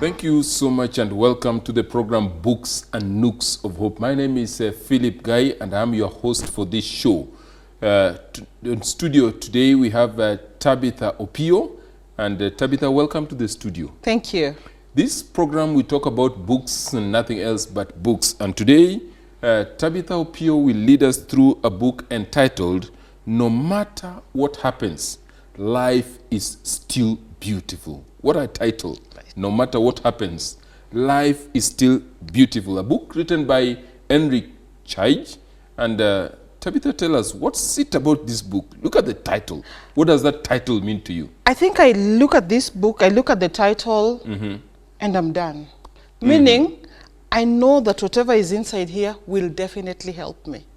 Thank you so much and welcome to the program Books and Nooks of Hope. My name is Philip Guy and I'm your host for this show. In studio today we have Tabitha Opio. And Tabitha, welcome to the studio. Thank you. This program we talk about books and nothing else but books. And today Tabitha Opio will lead us through a book entitled No Matter What Happens, Life is Still Beautiful. What a title. No matter what happens, life is still beautiful. A book written by Henry Chaij. And Tabitha, tell us, what's it about this book? Look at the title. What does that title mean to you? I think I look at this book, I look at the title, and I'm done. Meaning, I know that whatever is inside here will definitely help me.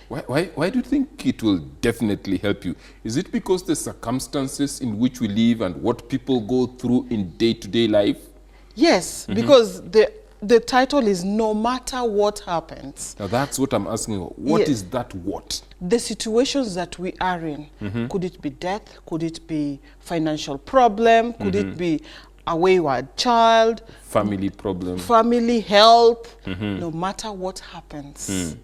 Why do you think it will definitely help you? Is it because the circumstances in which we live and what people go through in day-to-day life? Yes, because the title is No Matter What Happens. Now that's what I'm asking. What is that what? The situations that we are in. Could it be death? Could it be financial problem? Could it be a wayward child? Family problem. Family health. No matter what happens.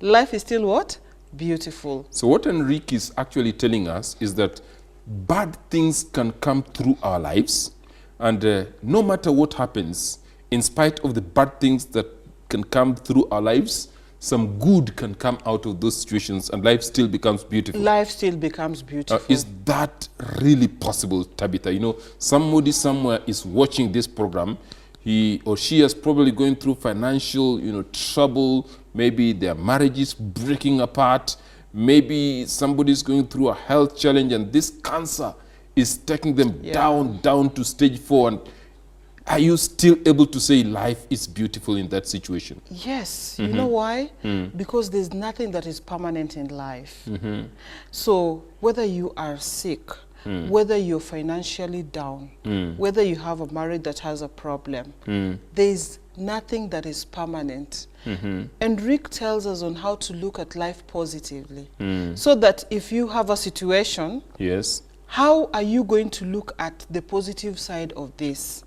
Life is still what? Beautiful. So what Enrique is actually telling us is that bad things can come through our lives, and no matter what happens, in spite of the bad things that can come through our lives, some good can come out of those situations and life still becomes beautiful. Life still becomes beautiful. Is that really possible, Tabitha? You know, somebody somewhere is watching this program. He or she is probably going through financial, trouble. Maybe their marriage is breaking apart. Maybe somebody's going through a health challenge and this cancer is taking them down to stage 4. And are you still able to say life is beautiful in that situation? Yes. You know why? Because there's nothing that is permanent in life. So whether you are sick, whether you're financially down, whether you have a marriage that has a problem, there's nothing that is permanent. And Rick tells us on how to look at life positively. So that if you have a situation, how are you going to look at the positive side of this?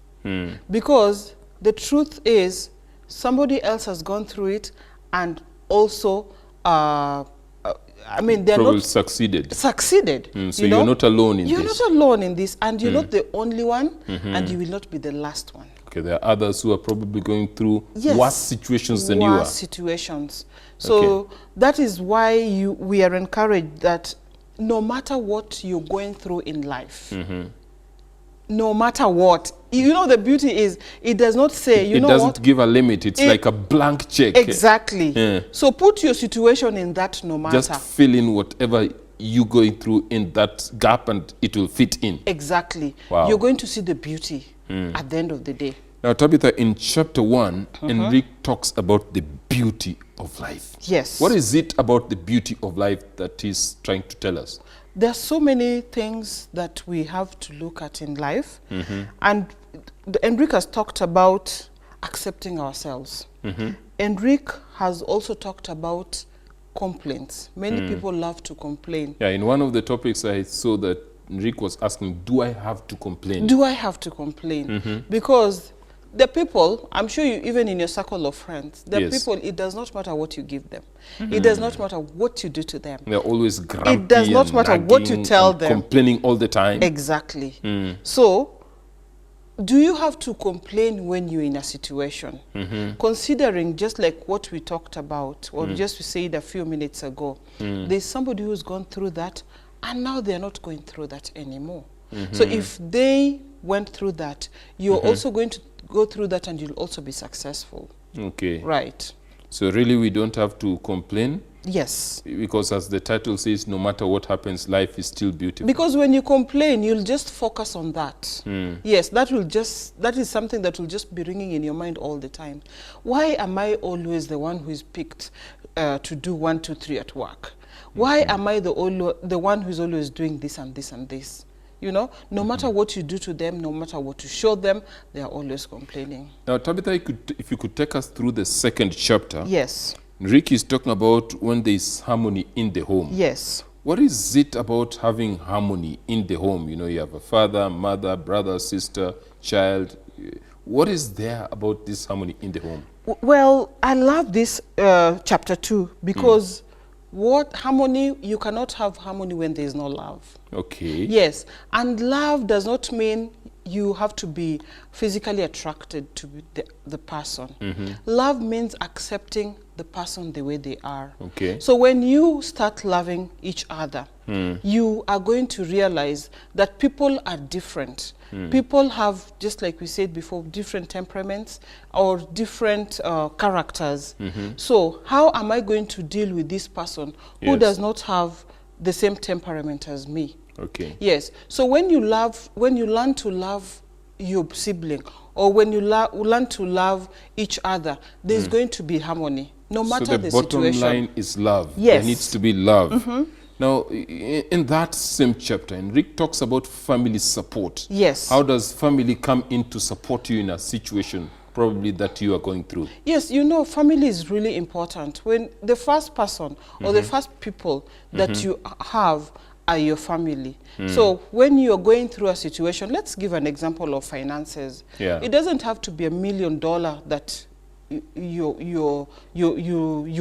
Because the truth is, somebody else has gone through it and also they're not succeeded. So you're not alone in this. You're not alone in this, and you're not the only one, and you will not be the last one. Okay, there are others who are probably going through worse situations than you are. Worse situations. So that is why we are encouraged that no matter what you're going through in life, no matter what, the beauty is, it does not say, it doesn't give a limit. It's like a blank check. Exactly. So put your situation in that no matter. Just fill in whatever you're going through in that gap and it will fit in. Exactly. Wow. You're going to see the beauty at the end of the day. Now, Tabitha, in chapter 1, Enrique talks about the beauty of life. Yes. What is it about the beauty of life that he's trying to tell us? There are so many things that we have to look at in life. And Enrique has talked about accepting ourselves. Enrique has also talked about complaints. Many people love to complain. Yeah, in one of the topics I saw that Enrique was asking, do I have to complain? Do I have to complain? Because the people, I'm sure you, even in your circle of friends, the people, it does not matter what you give them. It does not matter what you do to them. They're always grumpy. It does not matter what you tell them. Complaining all the time. Exactly. So, do you have to complain when you're in a situation? Considering just like what we talked about, or just we said a few minutes ago, there's somebody who's gone through that, and now they're not going through that anymore. So if they went through that, you're also going to go through that and you'll also be successful. Okay. Right. So really we don't have to complain? Yes. Because as the title says, no matter what happens, life is still beautiful. Because when you complain, you'll just focus on that. Yes, that is something that will just be ringing in your mind all the time. Why am I always the one who is picked to do 1, 2, 3 at work? Why am I the one who's always doing this and this and this? No matter what you do to them, no matter what you show them, they are always complaining. Now, Tabitha, if you could take us through the second chapter. Yes. Rick is talking about when there is harmony in the home. Yes. What is it about having harmony in the home? You have a father, mother, brother, sister, child. What is there about this harmony in the home? Well, I love this chapter 2 because what harmony, you cannot have harmony when there is no love. Okay. Yes, and love does not mean you have to be physically attracted to the person. Love means accepting the person the way they are. Okay. So when you start loving each other, you are going to realize that people are different. People have, just like we said before, different temperaments or different characters. So how am I going to deal with this person who Yes. does not have the same temperament as me? Okay. Yes. So when you learn to love your sibling, or when you learn to love each other, there's going to be harmony, no matter so the bottom situation. line is love. Yes. There needs to be love. Now, in that same chapter, Rick talks about family support. Yes. How does family come in to support you in a situation probably that you are going through? Yes, you know, family is really important. When the first person or the first people that you have are your family. So when you're going through a situation, let's give an example of finances. Yeah. It doesn't have to be $1 million that you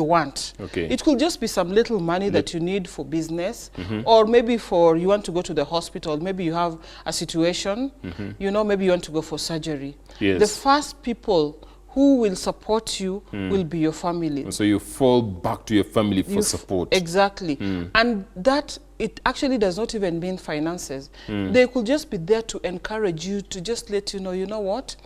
want. Okay. It could just be some little money that you need for business, or maybe you want to go to the hospital. Maybe you have a situation, you know, maybe you want to go for surgery. Yes. The first people who will support you will be your family. So you fall back to your family for support. Exactly. And that, it actually does not even mean finances. They could just be there to encourage you, to just let you know what?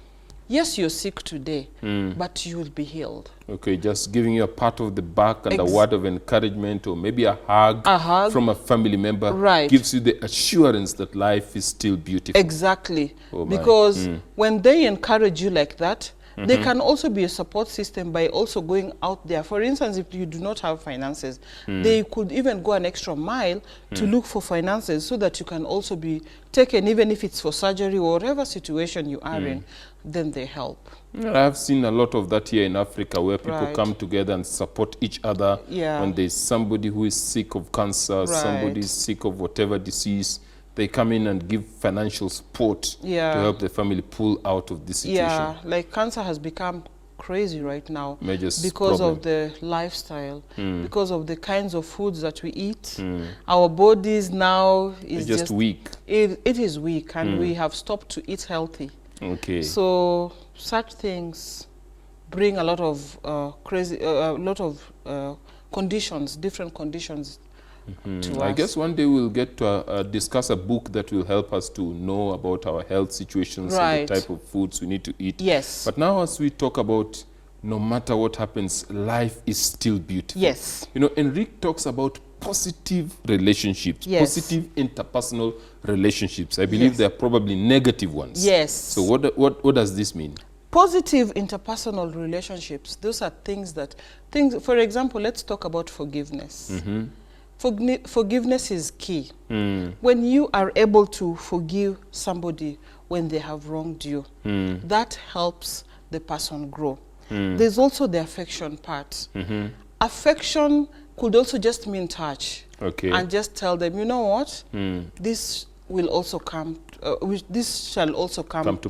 Yes, you're sick today, but you will be healed. Okay, just giving you a pat of the back and a word of encouragement, or maybe a hug from a family member, gives you the assurance that life is still beautiful. Exactly. Because when they encourage you like that, they can also be a support system by also going out there. For instance, if you do not have finances, they could even go an extra mile to look for finances so that you can also be taken, even if it's for surgery or whatever situation you are in, then they help. I've seen a lot of that here in Africa, where people come together and support each other. When there's somebody who is sick of cancer, somebody is sick of whatever disease, they come in and give financial support to help the family pull out of this situation. Yeah, like cancer has become crazy right now because of the lifestyle, because of the kinds of foods that we eat. Our bodies now is just weak. It is weak, and we have stopped to eat healthy. Okay. So such things bring a lot of conditions, different conditions. I guess one day we'll get to discuss a book that will help us to know about our health situations and the type of foods we need to eat. Yes. But now, as we talk about no matter what happens, life is still beautiful. Yes. You know, Enrique talks about positive relationships, positive interpersonal relationships. I believe they're probably negative ones. Yes. So what does this mean? Positive interpersonal relationships, those are things, for example, let's talk about forgiveness. Forgiveness is key. When you are able to forgive somebody when they have wronged you, that helps the person grow. There's also the affection part. Affection could also just mean touch. And just tell them, you know what, this will also come, this shall also come to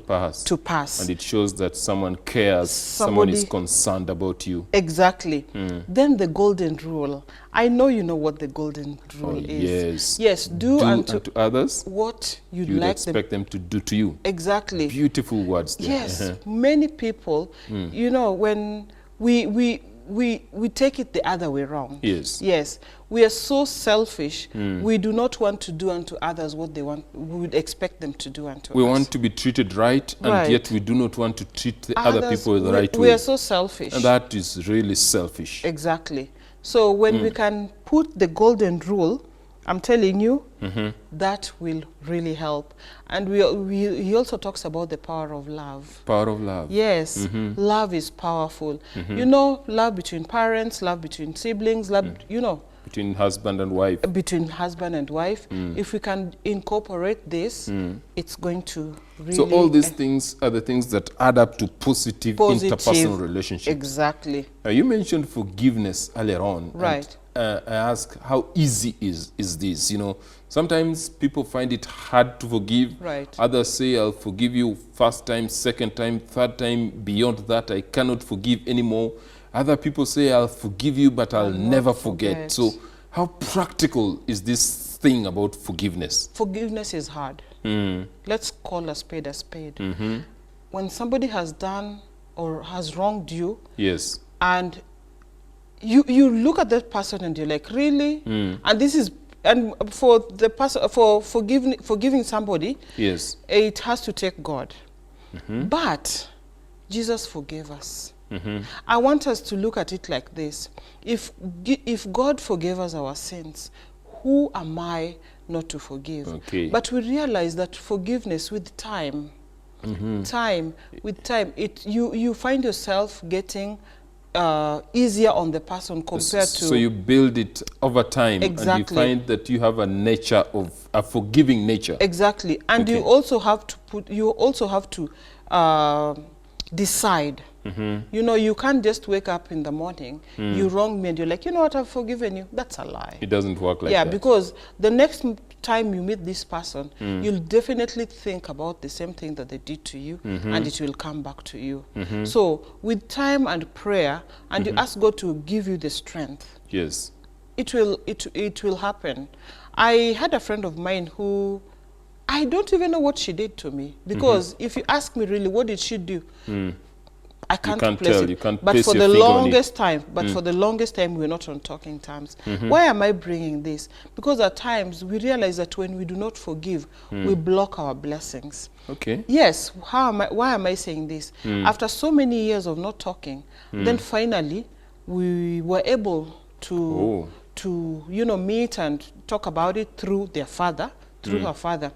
pass. And it shows that someone cares, someone is concerned about you. Exactly. Then the golden rule. I know you know what the golden rule is. Yes, do unto others what you'd like expect them to do to you. Exactly. Beautiful words there. Yes, many people, you know, when we take it the other way around. Yes, we are so selfish. We do not want to do unto others what they want. We would expect them to do unto us. We want to be treated right, and yet we do not want to treat the other people the right way. We are so selfish. And that is really selfish. Exactly. So when we can put the golden rule, I'm telling you, that will really help. And he also talks about the power of love. Power of love. Yes, love is powerful. You know, love between parents, love between siblings, love, you know. Between husband and wife. Between husband and wife. If we can incorporate this, it's going to really... So all these things are the things that add up to positive interpersonal relationships. Exactly. Now, you mentioned forgiveness earlier on. Right. I ask, how easy is this? You know, sometimes people find it hard to forgive. Right. Others say, I'll forgive you first time, second time, third time. Beyond that, I cannot forgive anymore. Other people say, I'll forgive you, but I'll never forget. So how practical is this thing about forgiveness? Forgiveness is hard. Let's call a spade a spade. When somebody has done or has wronged you, yes, and you look at that person and you're like, really? And this is, and for the person, for forgiving somebody, yes, it has to take God. But Jesus forgave us. I want us to look at it like this: if God forgave us our sins, who am I not to forgive? Okay. But we realize that forgiveness with time, you find yourself getting easier on the person compared to. So you build it over time, Exactly. and you find that you have a nature of a forgiving nature. Exactly, and Okay. you also have to decide. You know, you can't just wake up in the morning, you wronged me, and you're like, you know what, I've forgiven you. That's a lie. It doesn't work like Yeah, that. because the next time you meet this person, you'll definitely think about the same thing that they did to you, and it will come back to you. So with time and prayer, and you ask God to give you the strength, Yes. it will happen. I had a friend of mine who, I don't even know what she did to me, because if you ask me really, what did she do? I can't place tell, it. you can't but place for your the finger on it. longest time, for the longest time, we're not on talking terms. Why am I bringing this? Because at times we realize that when we do not forgive, we block our blessings. Okay. Yes. Why am I saying this? After so many years of not talking, then finally we were able to meet and talk about it through their father, through her father.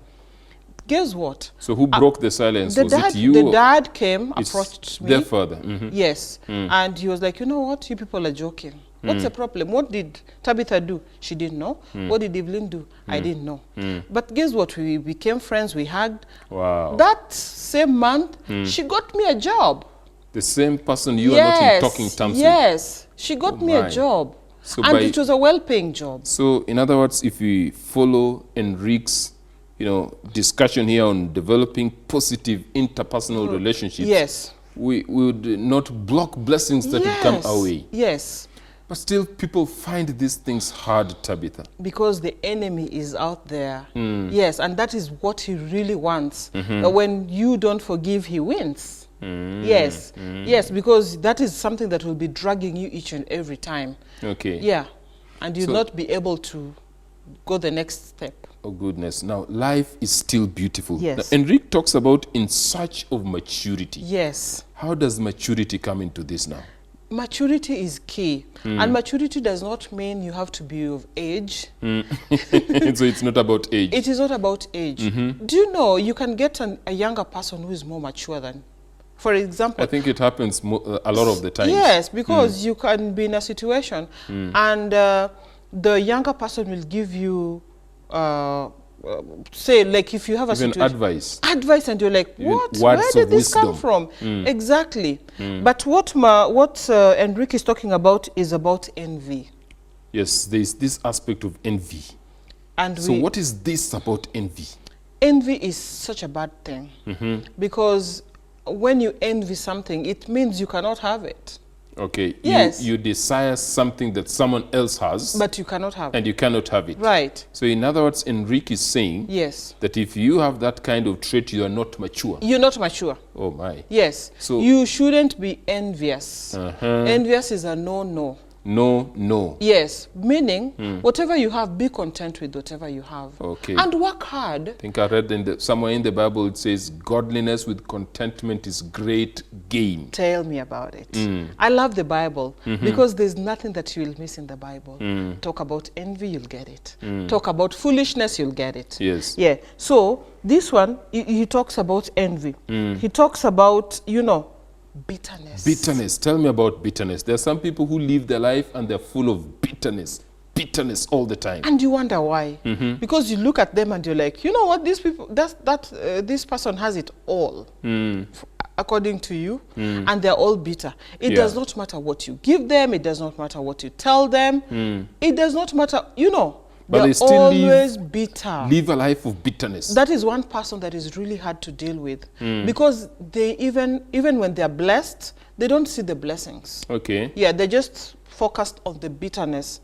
Guess what? So who broke the silence? Was Dad, it you? the or dad came, it's approached me. their father. Yes. And he was like, you know what? You people are joking. What's the problem? What did Tabitha do? She didn't know. What did Evelyn do? I didn't know. But guess what? We became friends. We hugged. Wow. That same month, she got me a job. The same person you are not in talking terms with. Yes. She got me my. a job. So And it was a well-paying job. So in other words, if we follow Enrique's discussion here on developing positive interpersonal relationships, Yes. we would not block blessings that would come our way. Yes. But still, people find these things hard, Tabitha. Because the enemy is out there. Yes, and that is what he really wants. When you don't forgive, he wins. Yes, yes, because that is something that will be dragging you each and every time. Okay. Yeah, and you'll not be able to go the next step. Oh, goodness. Now, life is still beautiful. Yes. Now, Enrique talks about in search of maturity. Yes. How does maturity come into this now? Maturity is key. And maturity does not mean you have to be of age. So it's not about age. It is not about age. Do you know you can get a younger person who is more mature than, for example. I think it happens a lot of the time. Yes, because you can be in a situation and the younger person will give you, say, like if you have a Even situation. Advice, and you're like, what? Where did this come from? Exactly. But what Enrique is talking about is about envy. Yes, there's this aspect of envy. And so what is this about envy? Envy is such a bad thing. Because when you envy something, it means you cannot have it. Okay. Yes. You desire something that someone else has. But you cannot have it. And you cannot have it. Right. So in other words, Enrique is saying that if you have that kind of trait, you are not mature. You're not mature. Oh, my. Yes. So you shouldn't be envious. Envious is a no-no. No. Yes, meaning whatever you have, be content with whatever you have. Okay. And work hard. I think I read somewhere in the Bible it says, godliness with contentment is great gain. Tell me about it. I love the Bible because there's nothing that you will miss in the Bible. Talk about envy, you'll get it. Talk about foolishness, you'll get it. Yes. Yeah. So this one, he talks about envy. He talks about, bitterness. Bitterness. Tell me about bitterness. There are some people who live their life and they're full of bitterness. Bitterness all the time. And you wonder why. Because you look at them and you're like, you know what, these people, this person has it all. according to you, and they're all bitter. It does not matter what you give them. It does not matter what you tell them. It does not matter, you know. But they're they still always bitter. Live a life of bitterness. That is one person that is really hard to deal with, because they even when they're blessed, they don't see the blessings. Okay. Yeah, they're just focused on the bitterness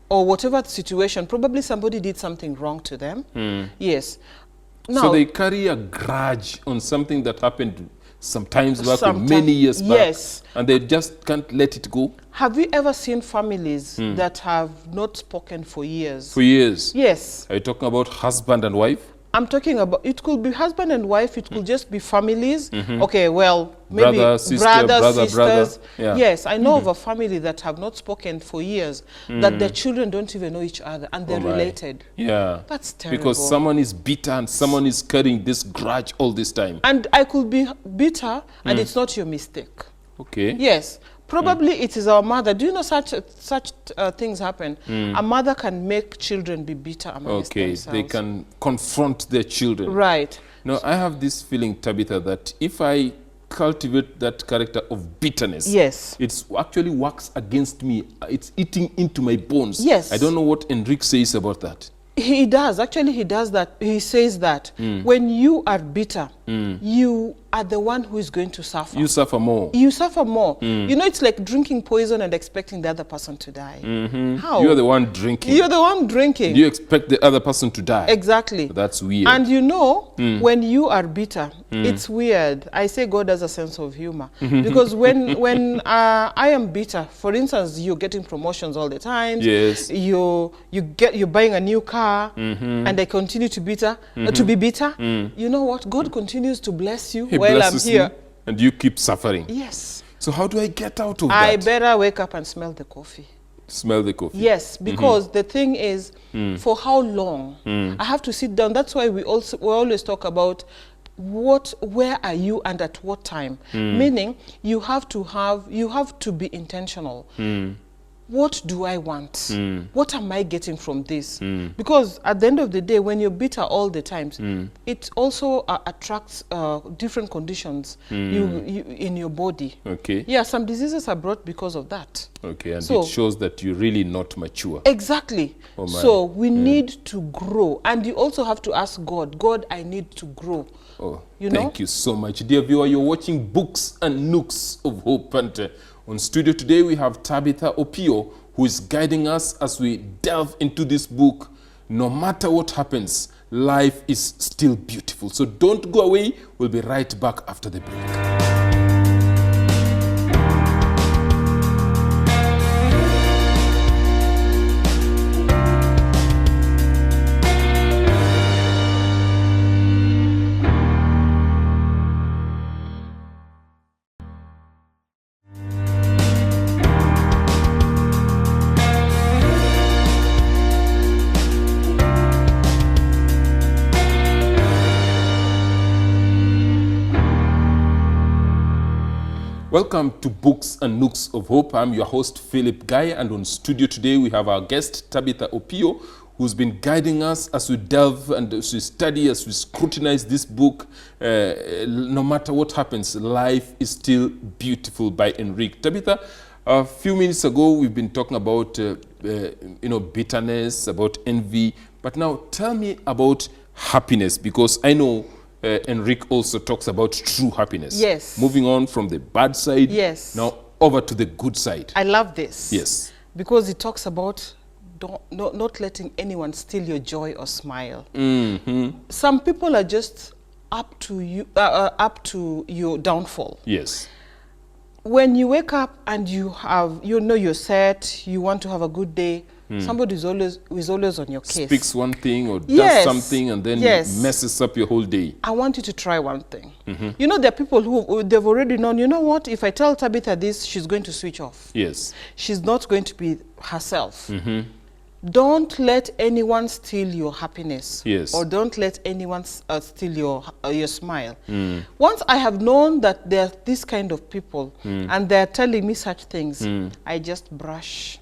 or whatever situation. Probably somebody did something wrong to them. Yes. Now, so they carry a grudge on something that happened sometimes back many years back. Yes. And they just can't let it go. Have you ever seen families that have not spoken for years? For years? Yes. Are you talking about husband and wife? I'm talking about, it could be husband and wife, it could just be families. Okay, well, maybe brother, sisters. brother. Yeah. Yes, I know of a family that have not spoken for years, that their children don't even know each other, and they're related. Yeah. That's terrible. Because someone is bitter and someone is carrying this grudge all this time. And I could be bitter, and it's not your mistake. Okay. Yes. Probably it is our mother. Do you know such things happen? A mother can make children be bitter amongst themselves. They can confront their children. Right. Now, I have this feeling, Tabitha, that if I cultivate that character of bitterness, yes, it actually works against me. It's eating into my bones. Yes. I don't know what Enrique says about that. He does. Actually, he does that. He says that when you are bitter, you are the one who is going to suffer. You suffer more. You suffer more. You know, it's like drinking poison and expecting the other person to die. How? You're the one drinking. You're the one drinking. Do you expect the other person to die? Exactly. That's weird. And you know, when you are bitter, it's weird. I say God has a sense of humor. Because when I am bitter, for instance, you're getting promotions all the time. Yes. You're buying a new car, and I continue to be bitter. You know what? God continues to bless you while I'm here. And you keep suffering. Yes. So how do I get out of that? I better wake up and smell the coffee. Smell the coffee. Yes, because the thing is, for how long? I have to sit down. That's why we always talk about where are you and at what time? Meaning you have to be intentional. What do I want? What am I getting from this? Because at the end of the day, when you're bitter all the time, it also attracts different conditions in your body. Okay. Yeah, some diseases are brought because of that. Okay, and it shows that you're really not mature. Exactly. Oh my. So we need to grow. And you also have to ask God, I need to grow. Oh, you know? Thank you so much. Dear viewer, you're watching Books and Nooks of Hope. And on studio today, we have Tabitha Opio, who is guiding us as we delve into this book. No matter what happens, life is still beautiful. So don't go away. We'll be right back after the break. Welcome to Books and Nooks of Hope. I'm your host, Philip Guy, and on studio today we have our guest, Tabitha Opio, who's been guiding us as we delve and as we study, as we scrutinize this book. No matter what happens, life is still beautiful by Enrique. Tabitha, a few minutes ago we've been talking about bitterness, about envy, but now tell me about happiness, because I know Enrique also talks about true happiness. Yes. Moving on from the bad side, yes, now over to the good side. I love this. Yes. Because it talks about not letting anyone steal your joy or smile. Some people are just up to your downfall. Yes. When you wake up and you're set, you want to have a good day, somebody is always on your case. Speaks one thing or does something and then messes up your whole day. I want you to try one thing. You know, there are people who they've already known, you know what, if I tell Tabitha this, she's going to switch off. Yes. She's not going to be herself. Don't let anyone steal your happiness. Yes. Or don't let anyone steal your smile. Once I have known that there are this kind of people and they're telling me such things, I just brush.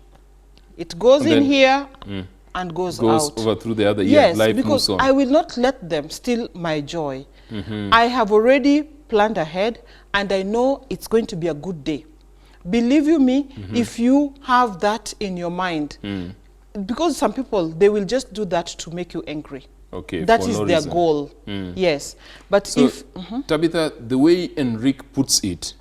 It goes in here and goes out. Over through the other ear. Yes, Life because moves on. I will not let them steal my joy. I have already planned ahead and I know it's going to be a good day. Believe you me, if you have that in your mind, because some people, they will just do that to make you angry. Okay, That for is no their reason. goal. Yes. But So, if... Tabitha, the way Enrique puts it,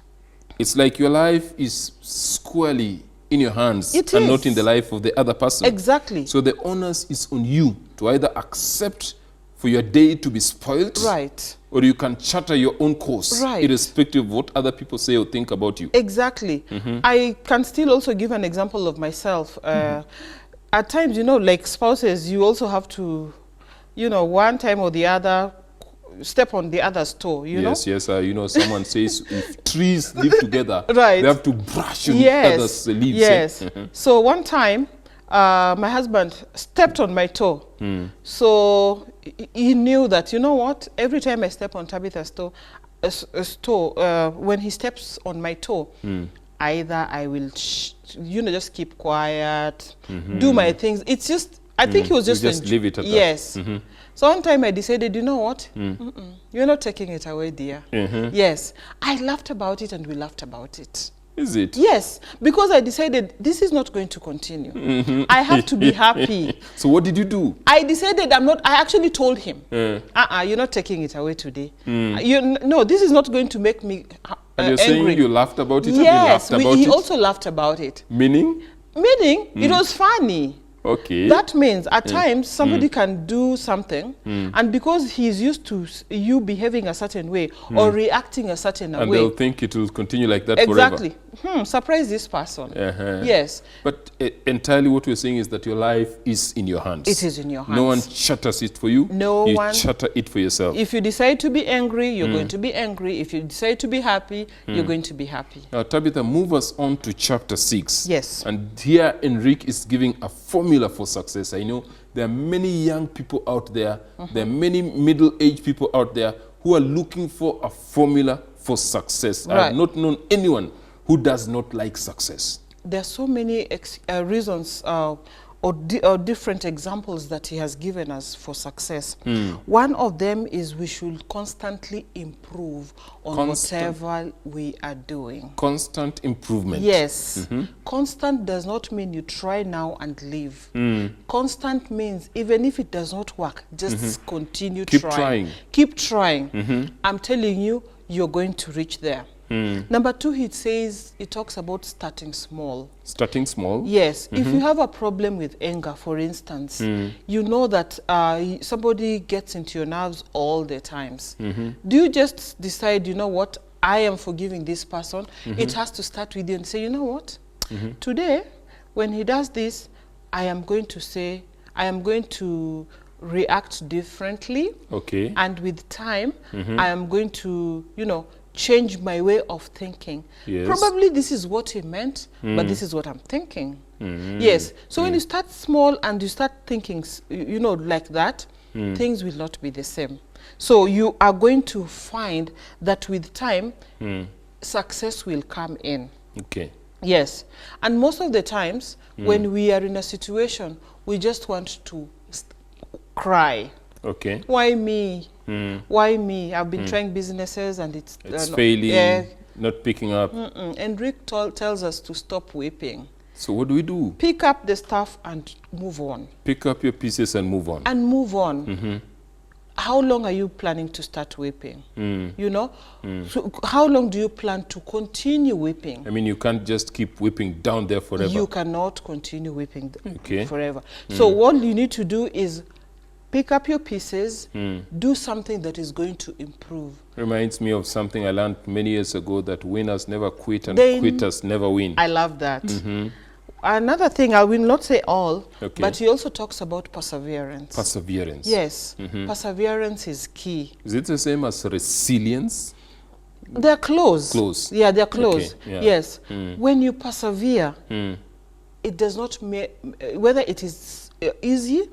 it's like your life is squarely in your hands It and is. not in the life of the other person. Exactly. So the onus is on you to either accept for your day to be spoiled, Right. or you can charter your own course, Right. irrespective of what other people say or think about you. Exactly. I can still also give an example of myself. At times, you know, like spouses, you also have to, you know, one time or the other, step on the other's toe, you know? Yes, you know, someone says if trees live together, Right. they have to brush on Yes. others' leaves. Yes. So one time, my husband stepped on my toe. So he knew that, you know what, every time I step on Tabitha's toe, when he steps on my toe, either I will, you know, just keep quiet, do my things. It's just, I think he was You just leave it at that. yes. So one time I decided, you know what, you're not taking it away, dear. Yes. I laughed about it and we laughed about it. Is it? Yes, because I decided this is not going to continue. I have to be happy. So what did you do? I decided I actually told him, you're not taking it away today. No, this is not going to make me And you're angry. saying you laughed about it? Yes, and you laughed about he it? also laughed about it. Meaning? Meaning, it was funny. Okay. That means at times somebody can do something, and because he's used to you behaving a certain way or reacting a certain and way, they'll think it will continue like that exactly. forever. Surprise this person. Yes. But entirely what we're saying is that your life is in your hands. It is in your hands. No one charters it for you. No you one. charter it for yourself. If you decide to be angry, you're going to be angry. If you decide to be happy, you're going to be happy. Now, Tabitha, move us on to chapter 6. Yes. And here, Enrique is giving a formula for success. I know there are many young people out there, there are many middle-aged people out there who are looking for a formula for success. I have not known anyone who does not like success. There are so many reasons or different examples that he has given us for success. One of them is we should constantly improve on whatever we are doing. Constant improvement. Yes. Constant does not mean you try now and leave. Constant means even if it does not work, just continue trying. Keep trying. I'm telling you, you're going to reach there. Number 2, it talks about starting small. Starting small? Yes. If you have a problem with anger, for instance, you know that somebody gets into your nerves all the times. Do you just decide, you know what, I am forgiving this person? It has to start with you and say, you know what, today, when he does this, I am going to react differently. Okay. And with time, I am going to, you know, change my way of thinking. Yes. Probably this is what he meant, but this is what I'm thinking. Yes. So when you start small and you start thinking, you know, like that, things will not be the same. So you are going to find that with time, success will come in. Okay. Yes. And most of the times, when we are in a situation, we just want to cry. Okay. Why me? Why me? I've been trying businesses and it's failing, not picking up. Enrique tells us to stop weeping. So what do we do? Pick up the stuff and move on. Pick up your pieces and move on. And move on. How long are you planning to start weeping? You know? So how long do you plan to continue weeping? I mean, you can't just keep weeping down there forever. You cannot continue weeping forever. So what you need to do is pick up your pieces, do something that is going to improve. Reminds me of something I learned many years ago, that winners never quit and quitters never win. I love that. Another thing, I will not say all, but he also talks about perseverance. Perseverance. Yes. Perseverance is key. Is it the same as resilience? They're close. Close. Yeah, they're close. Okay. Yeah. Yes. When you persevere, it does not matter whether it is easy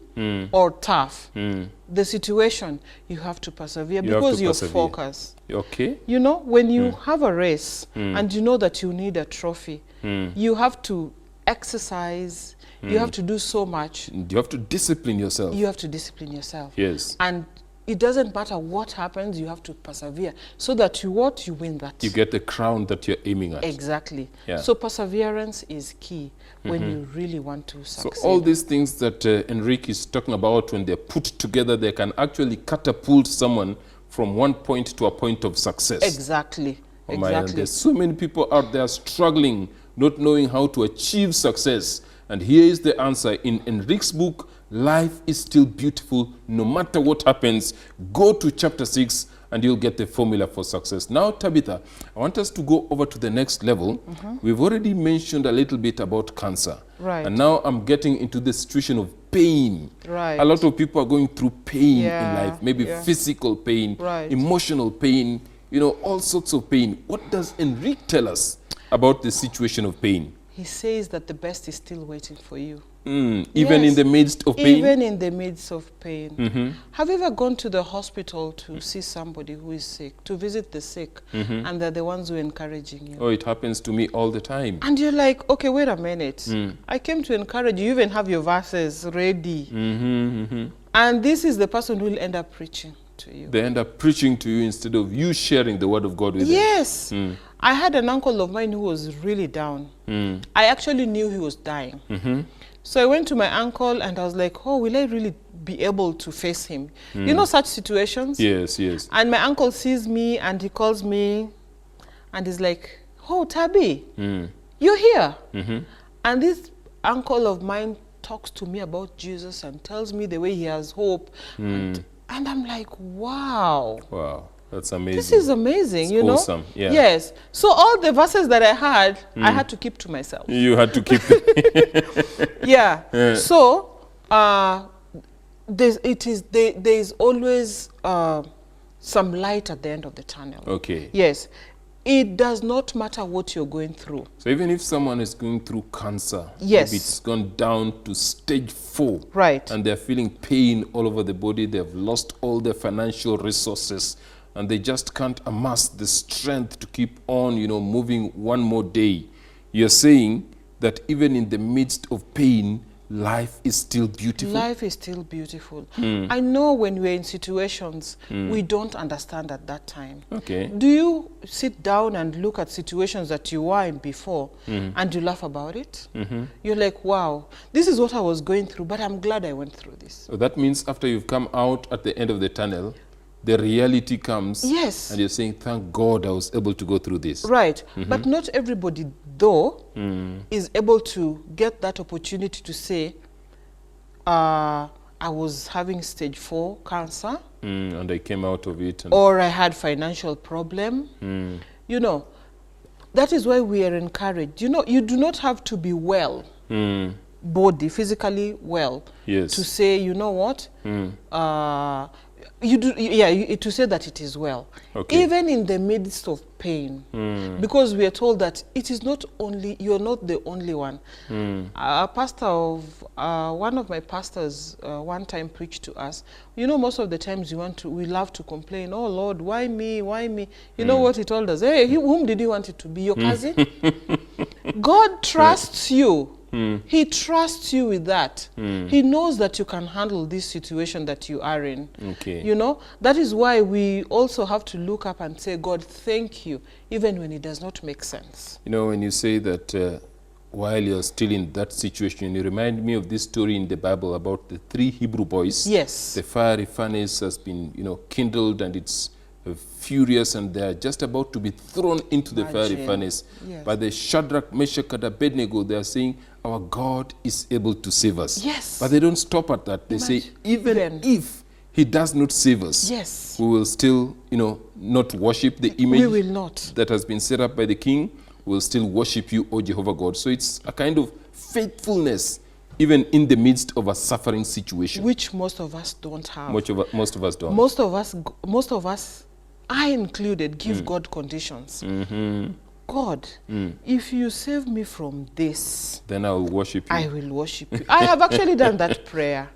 or tough. The situation, you have to persevere because you're focused. Okay. You know, when you have a race and you know that you need a trophy, you have to exercise, you have to do so much. You have to discipline yourself. You have to discipline yourself. Yes. And it doesn't matter what happens, you have to persevere so that you win that. You get the crown that you're aiming at. Exactly. Yeah. So perseverance is key when you really want to succeed. So all these things that Enrique is talking about, when they're put together, they can actually catapult someone from one point to a point of success. Exactly. Oh my, and there's so many people out there struggling, not knowing how to achieve success. And here is the answer in Enrique's book, Life is Still Beautiful, No Matter What Happens. Go to chapter 6 and you'll get the formula for success. Now, Tabitha, I want us to go over to the next level. We've already mentioned a little bit about cancer. Right. And now I'm getting into the situation of pain. Right. A lot of people are going through pain in life, maybe physical pain, emotional pain, you know, all sorts of pain. What does Enrique tell us about the situation of pain? He says that the best is still waiting for you. Even in the midst of pain? Even in the midst of pain. Have you ever gone to the hospital to see somebody who is sick, to visit the sick, and they're the ones who are encouraging you? Oh, it happens to me all the time. And you're like, okay, wait a minute. I came to encourage you. You even have your verses ready. And this is the person who will end up preaching to you. They end up preaching to you instead of you sharing the word of God with them. Yes. I had an uncle of mine who was really down. I actually knew he was dying. So I went to my uncle and I was like, oh, will I really be able to face him? You know such situations? Yes, yes. And my uncle sees me and he calls me and he's like, oh, Tabby, you're here. And this uncle of mine talks to me about Jesus and tells me the way he has hope. And I'm like, wow. Wow, that's amazing. This is amazing, it's you know? Awesome, yeah. Yes. So all the verses that I had to keep to myself. You had to keep it. Yeah. So there is always some light at the end of the tunnel. Okay. Yes. It does not matter what you're going through. So even if someone is going through cancer, yes, maybe it's gone down to stage 4, right, and they're feeling pain all over the body, they've lost all their financial resources, and they just can't amass the strength to keep on, you know, moving one more day. You're saying that even in the midst of pain, life is still beautiful? Life is still beautiful. I know when we're in situations, we don't understand at that time. Okay. Do you sit down and look at situations that you were in before and you laugh about it? You're like, wow, this is what I was going through, but I'm glad I went through this. So that means after you've come out at the end of the tunnel, the reality comes. Yes. And you're saying, thank God I was able to go through this. Right. But not everybody, though, is able to get that opportunity to say, I was having stage 4 cancer. And I came out of it. And or I had financial problem. You know, that is why we are encouraged. You know, you do not have to be well, body, physically well, yes, to say, you know what, to say that it is well. Okay. Even in the midst of pain, because we are told that it is not only, you're not the only one. A pastor of, one of my pastors one time preached to us, you know, most of the times we love to complain, oh Lord, why me, why me? You know what he told us? Hey, whom did you want it to be? Your cousin? God trusts you. He trusts you with that. He knows that you can handle this situation that you are in. Okay. You know, that is why we also have to look up and say, God, thank you, even when it does not make sense. You know, when you say that while you're still in that situation, you remind me of this story in the Bible about the 3 Hebrew boys. Yes. The fiery furnace has been, you know, kindled and it's furious, and they're just about to be thrown into the fiery furnace. Yes. But the Shadrach, Meshach, and Abednego, they are saying, our God is able to save us. Yes. But they don't stop at that. They say, even if he does not save us, yes, we will still, you know, not worship the image we will not. that has been set up by the king. We'll still worship you, O Jehovah God. So it's a kind of faithfulness even in the midst of a suffering situation. Which most of us don't have. Most of us don't. Most of us, I included, give God conditions. God, if you save me from this, then I will worship you. I will worship you. I have actually done that prayer.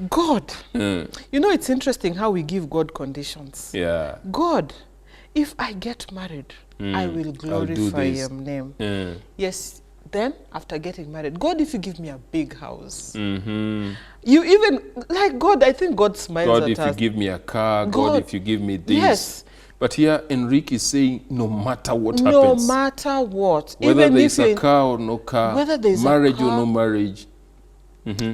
God, you know, it's interesting how we give God conditions. Yeah. God, if I get married, I will glorify your name. Yes, Then, after getting married, God, if you give me a big house, Mm-hmm. you even, like God, I think God smiles God, at if us. you give me a car, God, if you give me this. Yes. But here, Enrique is saying, no matter what No happens, matter what, whether even there if is a you, car or no car, whether there is a marriage or car, no marriage,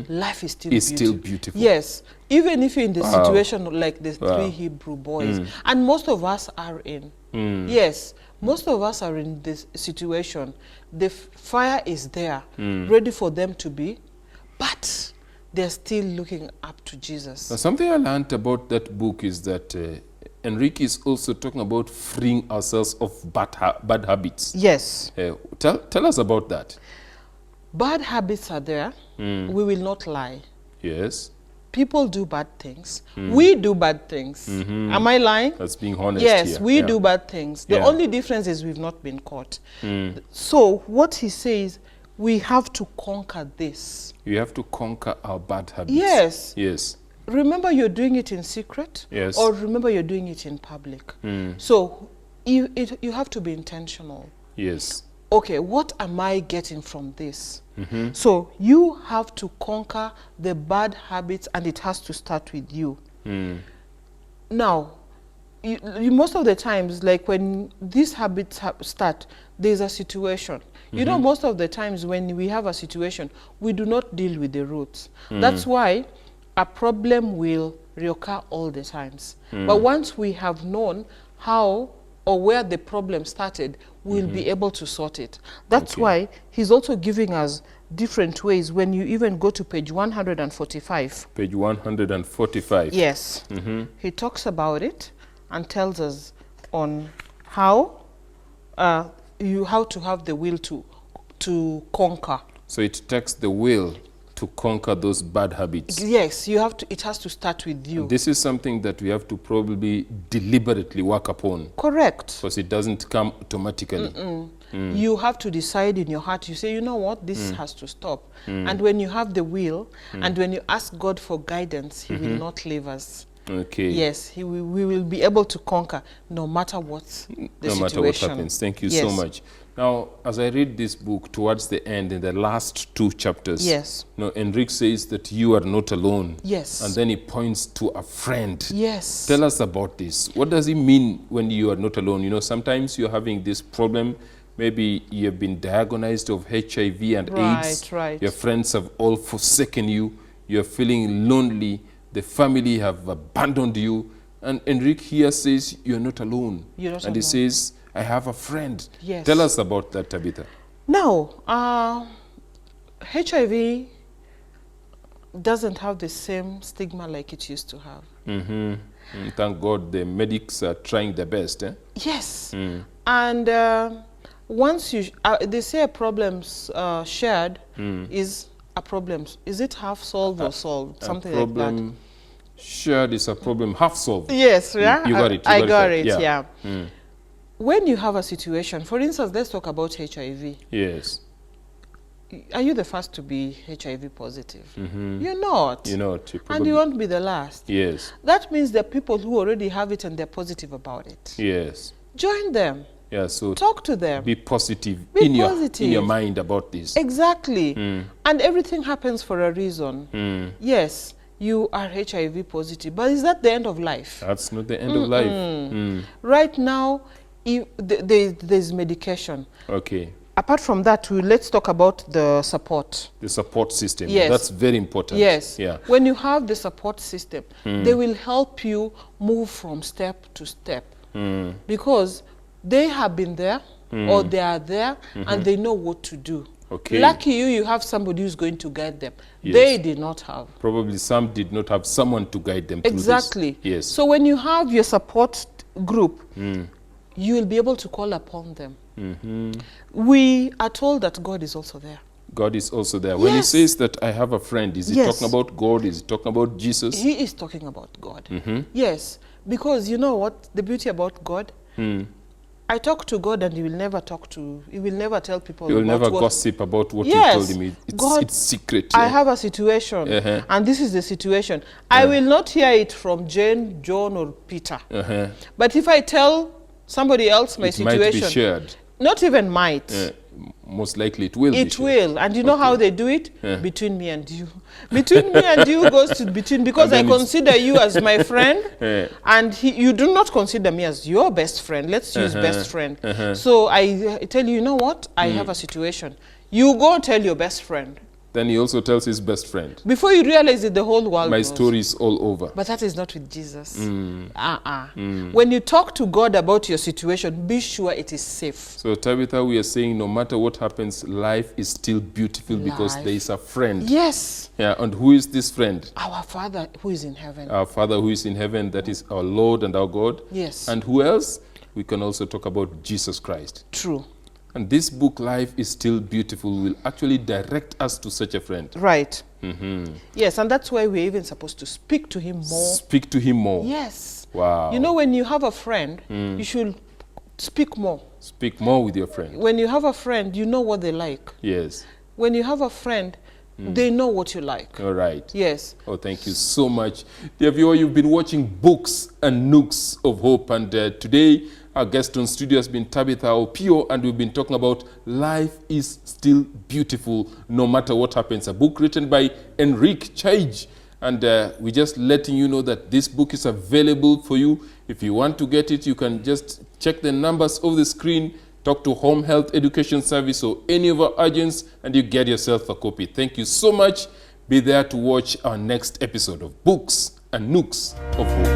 life is still it's beautiful. still beautiful. Yes, even if you're in the Wow. situation like the Wow. 3 Hebrew boys, and most of us are in. Yes, most of us are in this situation. The fire is there, ready for them to be, but they're still looking up to Jesus. Now, something I learned about that book is that Enrique is also talking about freeing ourselves of bad habits. Yes, Tell us about that. bad habits are there. We will not lie. Yes. People do bad things. We do bad things. Am I lying? That's being honest yes, here. we Yeah. do bad things. The Yeah. only difference is we've not been caught. So what he says, we have to conquer this. You have to conquer our bad habits. Yes. Yes. Remember you're doing it in secret, Yes. or remember you're doing it in public. So you have to be intentional. Yes. Okay, what am I getting from this? So you have to conquer the bad habits, and it has to start with you. Now, you most of the times, like when these habits start, there's a situation. You know, most of the times when we have a situation, we do not deal with the roots. That's why a problem will reoccur all the times. But once we have known how or where the problem started, we'll be able to sort it. That's why he's also giving us different ways. When you even go to page 145. Page 145. Yes. He talks about it and tells us on how how to have the will to conquer. So it takes the will to conquer those bad habits. Yes, you have to. It has to start with you. This is something that we have to probably deliberately work upon. Correct. Because it doesn't come automatically. You have to decide in your heart. You say, you know what, this has to stop. And when you have the will, and when you ask God for guidance, He will not leave us. Okay. Yes, we will be able to conquer no matter what the situation. No matter what happens. Thank you so much. Now, as I read this book towards the end, in the last 2 chapters, Enrique says that you are not alone. Yes. And then he points to a friend. Yes. Tell us about this. What does it mean when you are not alone? You know, sometimes you're having this problem. Maybe you've been diagnosed of HIV and AIDS. Right. Your friends have all forsaken you. You're feeling lonely. The family have abandoned you. And Enrique here says, you're not alone. You're not alone. He says, I have a friend. Yes. Tell us about that, Tabitha. Now, HIV doesn't have the same stigma like it used to have. Thank God the medics are trying their best. Yes. And once you, they say a problem's shared is a problem. Is it half solved or solved? Something like that. Problem shared is a problem half solved. Yes, yeah. You got it. I got it, yeah. When you have a situation, for instance, let's talk about HIV. Yes. Are you the first to be HIV positive? You're not. You're not. And you won't be the last. Yes. That means there are people who already have it and they're positive about it. Yes. Join them. Yeah, so talk to them. Be positive, be in positive. In your mind about this. Exactly. And everything happens for a reason. Yes, you are HIV positive, but is that the end of life? That's not the end of life. Right now, there's medication. Okay. Apart from that, let's talk about the support. The support system. Yes. That's very important. Yes. Yeah. When you have the support system, they will help you move from step to step. Because they have been there, or they are there, and they know what to do. Okay. Lucky you have somebody who's going to guide them. Yes. They did not have. Probably some did not have someone to guide them exactly. through this. Yes. So when you have your support group, you will be able to call upon them. We are told that God is also there. God is also there. When he says that I have a friend, is he talking about God? Is he talking about Jesus? He is talking about God. Yes. Because you know what? The beauty about God, I talk to God and he will never tell people. He will never gossip about what you told him. It's secret. I have a situation and this is the situation. I will not hear it from Jane, John or Peter. But if I tell somebody else my situation, might be shared. Not even might. most likely it will be. It will. And you know how they do it? Between me and you. Between me and you goes to between, because I consider you as my friend, and you do not consider me as your best friend. Let's use best friend. So I tell you, you know what? I have a situation. You go tell your best friend. Then he also tells his best friend. Before you realize it, the whole world My knows. story is all over. But that is not with Jesus. When you talk to God about your situation, be sure it is safe. So Tabitha, we are saying no matter what happens, life is still beautiful because there is a friend. Yes. Yeah, and who is this friend? Our Father who is in heaven. Our Father who is in heaven, that is our Lord and our God. Yes. And who else? We can also talk about Jesus Christ. True. And this book, Life is Still Beautiful, will actually direct us to such a friend. Right. Yes, and that's why we're even supposed to speak to him more. Speak to him more. Yes. Wow. You know, when you have a friend, you should speak more. Speak more with your friend. When you have a friend, you know what they like. Yes. When you have a friend, they know what you like. All right. Yes. Oh, thank you so much. Dear viewer, you've been watching Books and Nooks of Hope, and today our guest on studio has been Tabitha Opio, and we've been talking about Life is Still Beautiful No Matter What Happens, a book written by Henry Chaij. And we're just letting you know that this book is available for you. If you want to get it, you can just check the numbers of the screen, talk to Home Health Education Service or any of our agents, and you get yourself a copy. Thank you so much. Be there to watch our next episode of Books and Nooks of Hope.